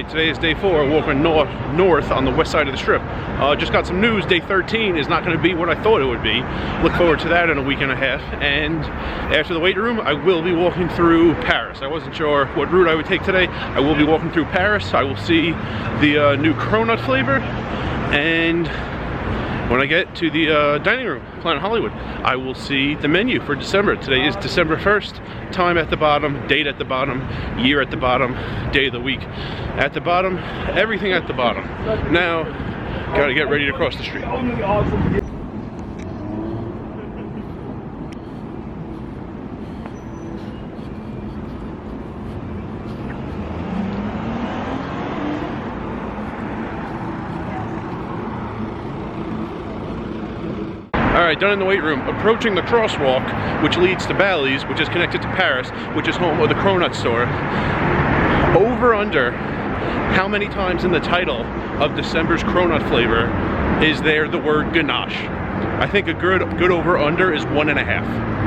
Alright, today is day 4, walking north on the west side of the strip. Just got some news, day 13 is not going to be what I thought it would be. Look forward to that in a week and a half. And after the weight room, I will be walking through Paris. I wasn't sure what route I would take today. I will be walking through Paris. I will see the new cronut flavor. And when I get to the dining room, Planet Hollywood, I will see the menu for December. Today is December 1st. Time at the bottom, date at the bottom, year at the bottom, day of the week at the bottom, everything at the bottom. Now, gotta get ready to cross the street. Alright, done in the weight room. Approaching the crosswalk, which leads to Bally's, which is connected to Paris, which is home of the cronut store. Over under, how many times in the title of December's cronut flavor is there the word ganache? I think a good over under is 1.5.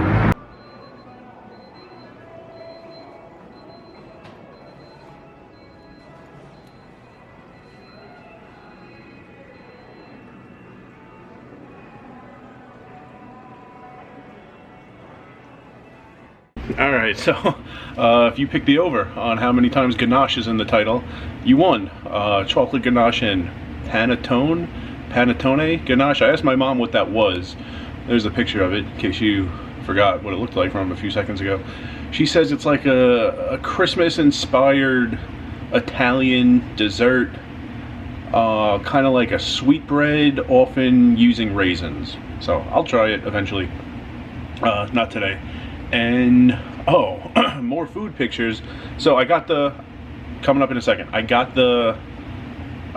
Alright, so if you pick the over on how many times ganache is in the title, you won. Chocolate ganache and panettone ganache. I asked my mom what that was. There's a picture of it, in case you forgot what it looked like from a few seconds ago. She says it's like a Christmas-inspired Italian dessert, kind of like a sweetbread, often using raisins. So I'll try it eventually, not today. And oh, more food pictures. So I got coming up in a second. I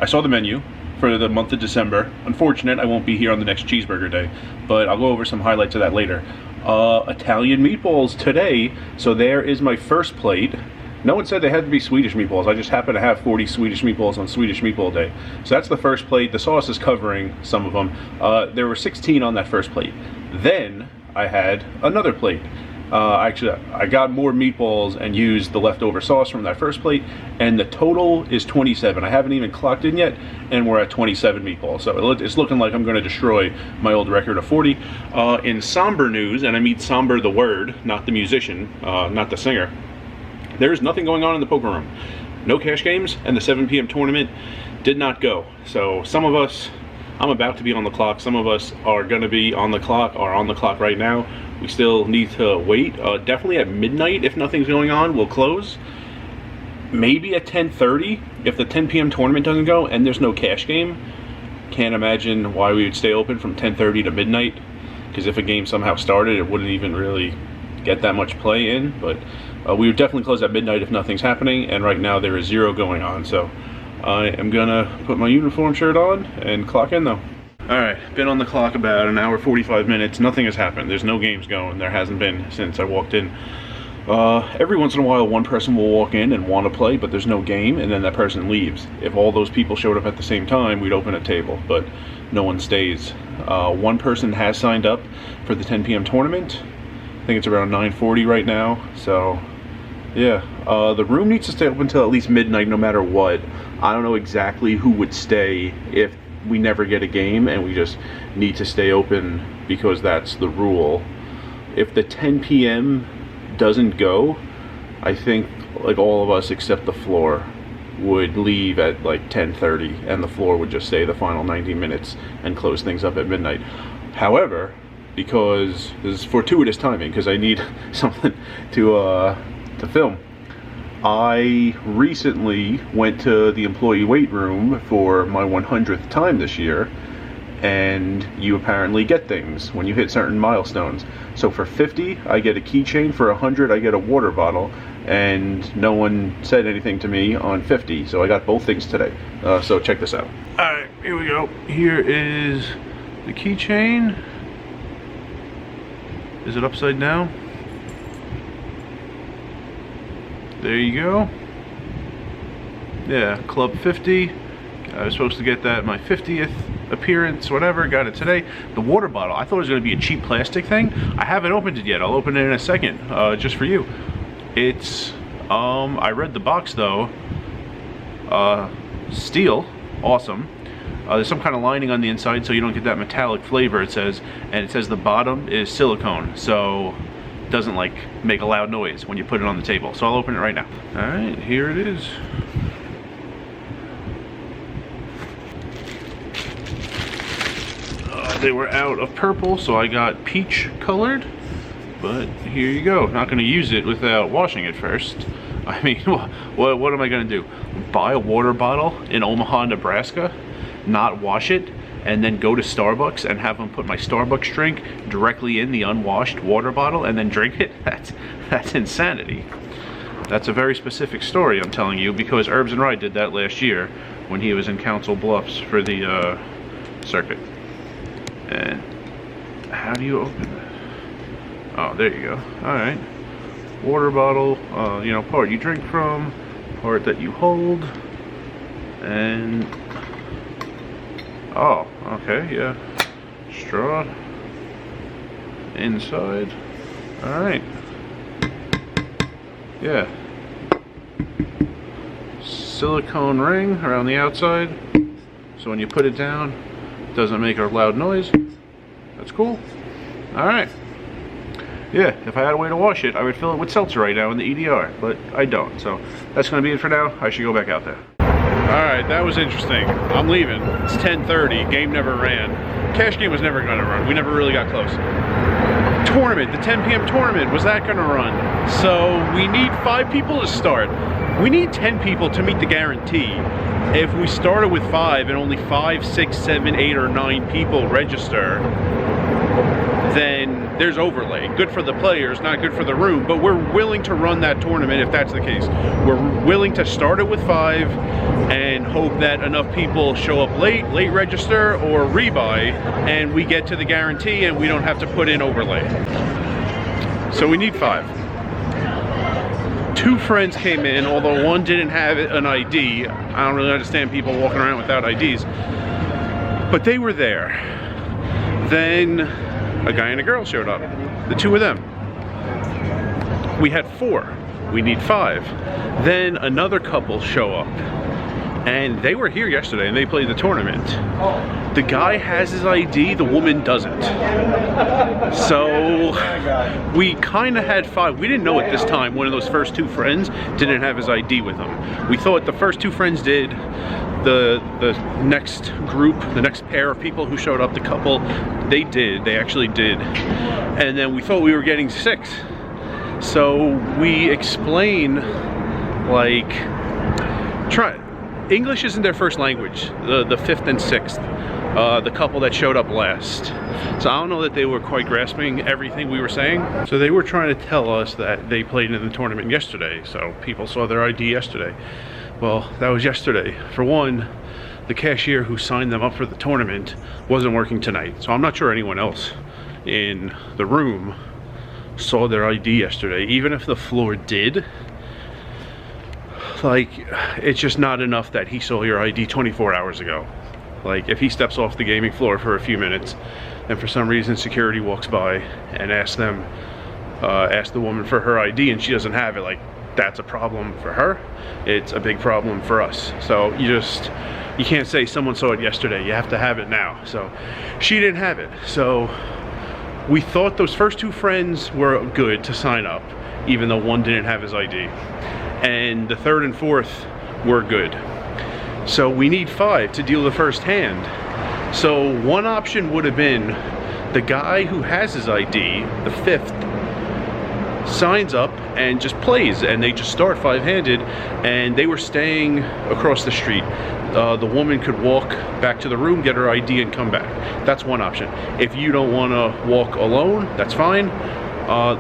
saw the menu for the month of December. Unfortunate, I won't be here on the next cheeseburger day, but I'll go over some highlights of that later. Italian meatballs today. So there is my first plate. No one said they had to be Swedish meatballs. I just happen to have 40 Swedish meatballs on Swedish Meatball Day. So that's the first plate. The sauce is covering some of them. There were 16 on that first plate. Then I had another plate. Actually, I got more meatballs and used the leftover sauce from that first plate, and the total is 27. I haven't even clocked in yet, and we're at 27 meatballs. So it's looking like I'm going to destroy my old record of 40. In somber news, and I mean somber the word, not the musician, not the singer, there's nothing going on in the poker room. No cash games, and the 7 p.m. tournament did not go. So some of us, I'm about to be on the clock. Some of us are going to be on the clock, are on the clock right now. We still need to wait. Definitely at midnight, if nothing's going on, we'll close. Maybe at 10:30, if the 10 p.m. tournament doesn't go and there's no cash game. Can't imagine why we would stay open from 10:30 to midnight, because if a game somehow started, it wouldn't even really get that much play in. But we would definitely close at midnight if nothing's happening, and right now there is 0 going on. So I am gonna put my uniform shirt on and clock in though. Alright, been on the clock about an hour 45 minutes. Nothing has happened. There's no games going. There hasn't been since I walked in. Every once in a while one person will walk in and want to play, but there's no game, and then that person leaves. If all those people showed up at the same time, we'd open a table, but no one stays. One person has signed up for the 10 p.m. tournament. I think it's around 9:40 right now, so yeah. The room needs to stay open until at least midnight no matter what. I don't know exactly who would stay if we never get a game and we just need to stay open because that's the rule. If the 10 p.m. doesn't go, I think like all of us except the floor would leave at like 10:30, and the floor would just stay the final 90 minutes and close things up at midnight. However, because this is fortuitous timing, because I need something to film, I recently went to the employee weight room for my 100th time this year, and you apparently get things when you hit certain milestones. So for 50, I get a keychain. For 100, I get a water bottle, and no one said anything to me on 50, so I got both things today. So check this out. Alright, here we go. Here is the keychain. Is it upside down? There you go. Yeah, Club 50. I was supposed to get that at my 50th appearance, whatever. Got it today. The water bottle, I thought it was going to be a cheap plastic thing. I haven't opened it yet. I'll open it in a second, just for you. It's, I read the box though. Steel, awesome. There's some kind of lining on the inside so you don't get that metallic flavor, it says. And it says the bottom is silicone, so it doesn't like make a loud noise when you put it on the table. So I'll open it right now. Alright, here it is. They were out of purple, so I got peach colored. But here you go. Not going to use it without washing it first. I mean, what am I going to do? Buy a water bottle in Omaha, Nebraska, not wash it, and then go to Starbucks and have them put my Starbucks drink directly in the unwashed water bottle and then drink it? That's insanity. That's a very specific story, I'm telling you, because Herbs and Rye did that last year when he was in Council Bluffs for the circuit. And how do you open that? Oh, there you go. Alright. Water bottle, you know, part you drink from, part that you hold, and oh, okay, yeah. Straw inside. Alright. Yeah. Silicone ring around the outside, so when you put it down, it doesn't make a loud noise. That's cool. Alright. Yeah, if I had a way to wash it, I would fill it with seltzer right now in the EDR, but I don't. So that's going to be it for now. I should go back out there. Alright, that was interesting. I'm leaving. It's 10:30. Game never ran. Cash game was never going to run. We never really got close. Tournament, the 10 p.m. tournament, was that going to run? So we need 5 people to start. We need 10 people to meet the guarantee. If we started with 5 and only 5, 6, 7, 8, or 9 people register, then there's overlay. Good for the players, not good for the room, but we're willing to run that tournament if that's the case. We're willing to start it with 5 and hope that enough people show up late register, or rebuy, and we get to the guarantee and we don't have to put in overlay. So we need 5. 2 friends came in, although one didn't have an ID. I don't really understand people walking around without IDs. But they were there. Then a guy and a girl showed up. The 2 of them. We had 4. We need 5. Then another couple show up. And they were here yesterday and they played the tournament. The guy has his ID, the woman doesn't. So we kind of had 5. We didn't know at this time one of those first 2 friends didn't have his ID with him. We thought the first 2 friends did. The next group, the next pair of people who showed up, the couple, they did. They actually did. And then we thought we were getting 6. So we explain, like, English isn't their first language, the 5th and 6th, the couple that showed up last. So I don't know that they were quite grasping everything we were saying. So they were trying to tell us that they played in the tournament yesterday, so people saw their ID yesterday. Well, that was yesterday. For one, the cashier who signed them up for the tournament wasn't working tonight, so I'm not sure anyone else in the room saw their ID yesterday. Even if the floor did, like, it's just not enough that he saw your ID 24 hours ago. Like, if he steps off the gaming floor for a few minutes and for some reason security walks by and asks the woman for her ID and she doesn't have it, like, that's a problem for her. It's a big problem for us. So you can't say someone saw it yesterday, you have to have it now. So she didn't have it. So we thought those first 2 friends were good to sign up, even though one didn't have his ID. And the 3rd and 4th were good. So we need 5 to deal the first hand. So one option would have been the guy who has his ID, the 5th, signs up and just plays, and they just start 5-handed, and they were staying across the street. The woman could walk back to the room, get her ID, and come back. That's one option. If you don't want to walk alone, that's fine.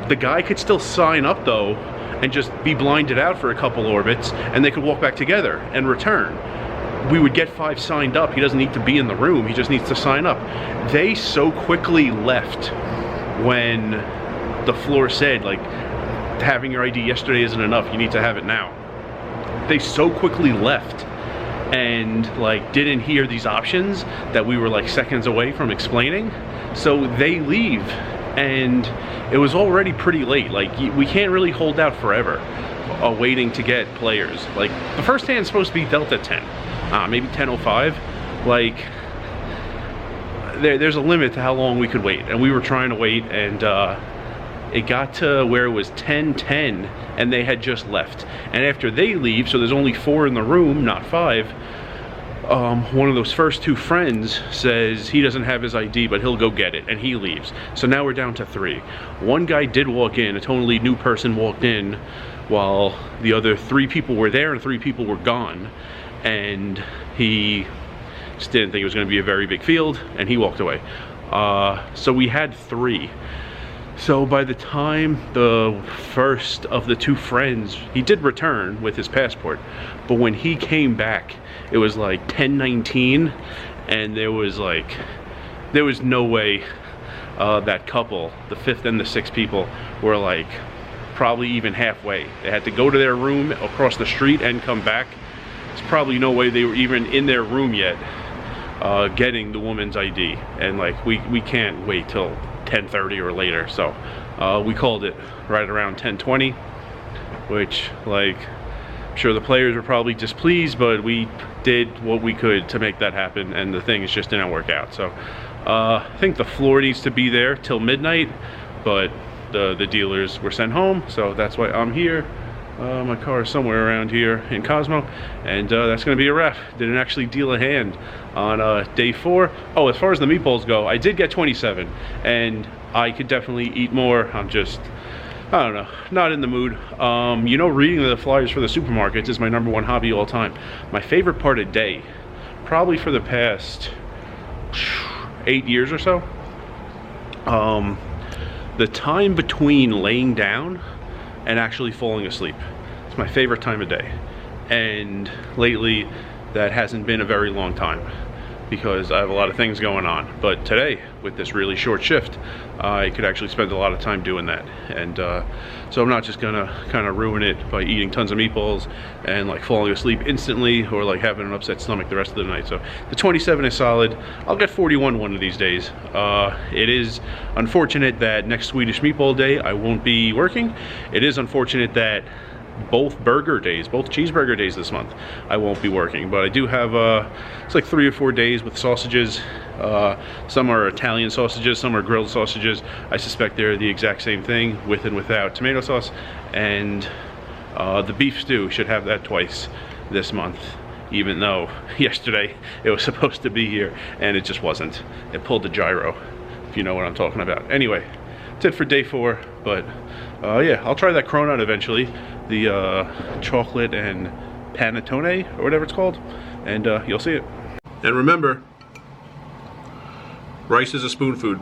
The guy could still sign up though and just be blinded out for a couple orbits, and they could walk back together and return. We would get 5 signed up. He doesn't need to be in the room, he just needs to sign up. They so quickly left when the floor said, like, having your ID yesterday isn't enough, you need to have it now. They so quickly left and, like, didn't hear these options that we were like seconds away from explaining. So they leave, and it was already pretty late. Like, we can't really hold out forever. waiting to get players. Like, the first hand's supposed to be dealt at 10, maybe 10:05. Like, there's a limit to how long we could wait, and we were trying to wait, and it got to where it was 10:10 and they had just left. And after they leave, so there's only 4 in the room, not 5, one of those first 2 friends says he doesn't have his ID, but he'll go get it, and he leaves. So now we're down to 3. One guy did walk in, a totally new person walked in, while the other 3 people were there and 3 people were gone, and he just didn't think it was going to be a very big field, and he walked away. So we had 3. So by the time the first of the 2 friends, he did return with his passport, but when he came back, it was like 10:19, and there was no way that couple, the 5th and the 6th people, were like probably even halfway. They had to go to their room across the street and come back. There's probably no way they were even in their room yet getting the woman's ID, and like we can't wait till 10:30 or later. So we called it right around 10:20, which, like, I'm sure the players were probably displeased, but we did what we could to make that happen, and the things just didn't work out. So I think the floor needs to be there till midnight, but the dealers were sent home, so that's why I'm here. My car is somewhere around here in Cosmo, and that's going to be a wrap. Didn't actually deal a hand on day 4. Oh, as far as the meatballs go, I did get 27, and I could definitely eat more. I'm just, I don't know, not in the mood. You know, reading the flyers for the supermarkets is my #1 hobby all time. My favorite part of day, probably for the past 8 years or so, the time between laying down and actually falling asleep. It's my favorite time of day, and lately that hasn't been a very long time because I have a lot of things going on. But today, with this really short shift, I could actually spend a lot of time doing that, and so I'm not just gonna kind of ruin it by eating tons of meatballs and like falling asleep instantly, or like having an upset stomach the rest of the night. So the 27 is solid. I'll get 41 one of these days. It is unfortunate that next Swedish meatball day I won't be working. It is unfortunate that both cheeseburger days this month I won't be working, but I do have it's like 3 or 4 days with sausages. Some are Italian sausages, some are grilled sausages. I suspect they're the exact same thing, with and without tomato sauce. And the beef stew, should have that twice this month, even though yesterday it was supposed to be here and it just wasn't. It pulled the gyro, if you know what I'm talking about. Anyway, that's it for day 4, but yeah, I'll try that cronut eventually, the chocolate and panettone, or whatever it's called, and you'll see it. And remember, rice is a spoon food.